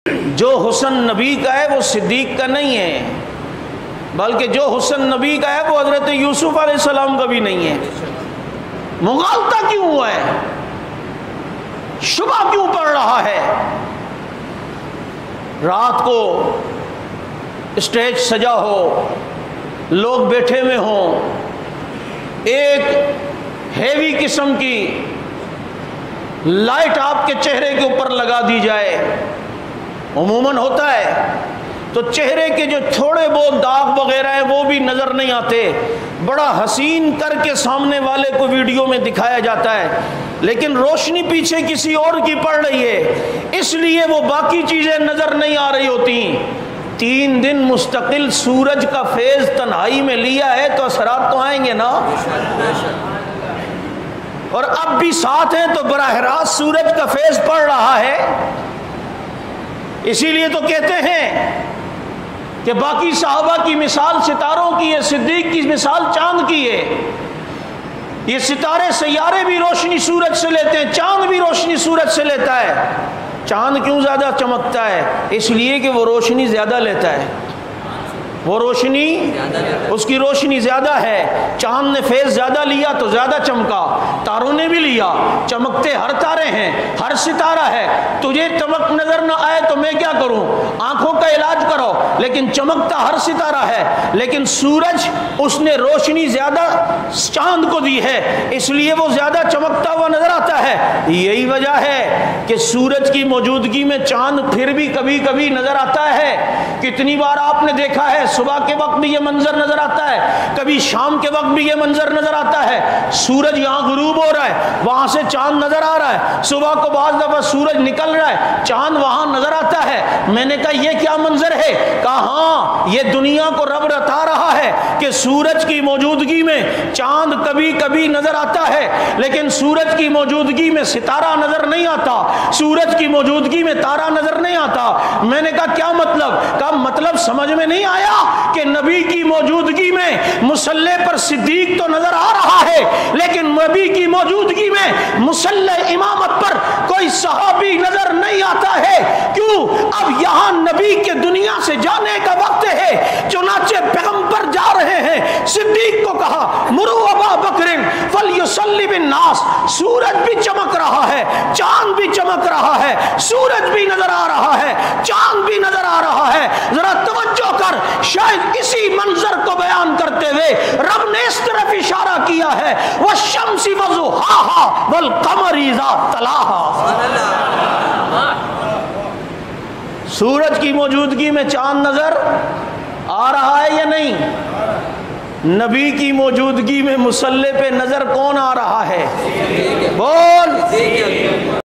جو حسن نبی کا ہے وہ صدیق کا نہیں ہے، بلکہ جو حسن نبی کا ہے وہ حضرت یوسف علیہ السلام کا بھی نہیں ہے۔ مغالطہ کیوں ہوا ہے؟ شبہ کیوں پڑ رہا ہے؟ رات کو اسٹیج سجا ہو، لوگ بیٹھے ہوئے ہوں، ایک ہیوی قسم کی لائٹ آپ کے چہرے کے اوپر لگا دی جائے، عموماً ہوتا ہے تو چہرے کے جو تھوڑے بہت داغ وغیرہ ہیں وہ بھی نظر نہیں آتے، بڑا حسین کر کے سامنے والے کو ویڈیو میں دکھایا جاتا ہے، لیکن روشنی پیچھے کسی اور کی پڑ رہی ہے، اس لیے وہ باقی چیزیں نظر نہیں آ رہی ہوتی۔ 3 دن مستقل سورج کا فیض تنہائی میں لیا ہے تو اثرات تو آئیں گے نا، اور اب بھی ساتھ ہیں تو براہ راست سورج کا فیض پڑ رہا ہے۔ اسی لیے تو کہتے ہیں کہ باقی صحابہ کی مثال ستاروں کی ہے، صدیق کی مثال چاند کی ہے۔ یہ ستارے سیارے بھی روشنی سورج سے لیتے ہیں، چاند بھی روشنی سورج سے لیتا ہے۔ چاند کیوں زیادہ چمکتا ہے؟ اس لیے کہ وہ روشنی زیادہ لیتا ہے، وہ روشنی اس کی روشنی زیادہ ہے۔ چاند نے فیض زیادہ لیا تو زیادہ چمکا، تاروں نے بھی لیا، چمکتے ہر تارے ہیں، ہر ستارہ ہے۔ تجھے چمک نظر نہ آئے تو میں کیا کروں؟ آنکھوں کا علاج کرو، لیکن چمکتا ہر ستارہ ہے۔ لیکن سورج اس نے روشنی زیادہ چاند کو دی ہے، اس لیے وہ زیادہ چمکتا ہوا نظر آتا ہے۔ یہی وجہ ہے کہ سورج کی موجودگی میں چاند پھر بھی کبھی کبھی نظر آتا ہے۔ کتنی بار آپ نے دیکھا ہے صبح کے وقت بھی یہ منظر نظر آتا ہے، کبھی شام کے وقت بھی یہ منظر نظر آتا ہے۔ سورج یہاں غروب ہو رہا ہے، وہاں سے چاند نظر آ رہا ہے۔ صبح کو بعض دفعہ سورج نکل رہا ہے، چاند وہاں نظر آتا ہے۔ میں نے کہا یہ کیا منظر ہے؟ کہا ہاں، یہ دنیا کو رب بتا رہا ہے کہ سورج کی موجودگی میں چاند کبھی کبھی نظر آتا ہے، لیکن سورج کی موجودگی میں ستارہ نظر نہیں آتا، سورج کی موجودگی میں تارہ نظر نہیں آتا۔ میں نے کہا کیا مطلب؟ کہا مطلب سمجھ میں نہیں آیا کہ نبی کی موجودگی میں مصلی پر صدیق تو نظر آ رہا ہے، لیکن نبی کی موجودگی میں مصلی امامت پر کوئی صحابی نظر نہیں آتا ہے۔ کیوں؟ اب یہاں نبی کے دنیا سے جانے کا وقت ہے، چنانچہ پیغمبر جا رہے ہیں۔ صدیق کو کہا مرو ابا بکر فلیصلی بالناس۔ سورج بھی چمک رہا ہے، چاند بھی چمک رہا ہے، سورج بھی نظر آ رہا ہے، چاند بھی نظر آ رہا ہے۔ ذرا توجہ کر، شاید اسی منظر کو بیان کرتے ہوئے رب نے اس طرف اشارہ کیا ہے والشمس وضحاها والقمر اذا تلاها۔ سورج کی موجودگی میں چاند نظر آ رہا ہے یا نہیں؟ نبی کی موجودگی میں مصلی پہ نظر کون آ رہا ہے؟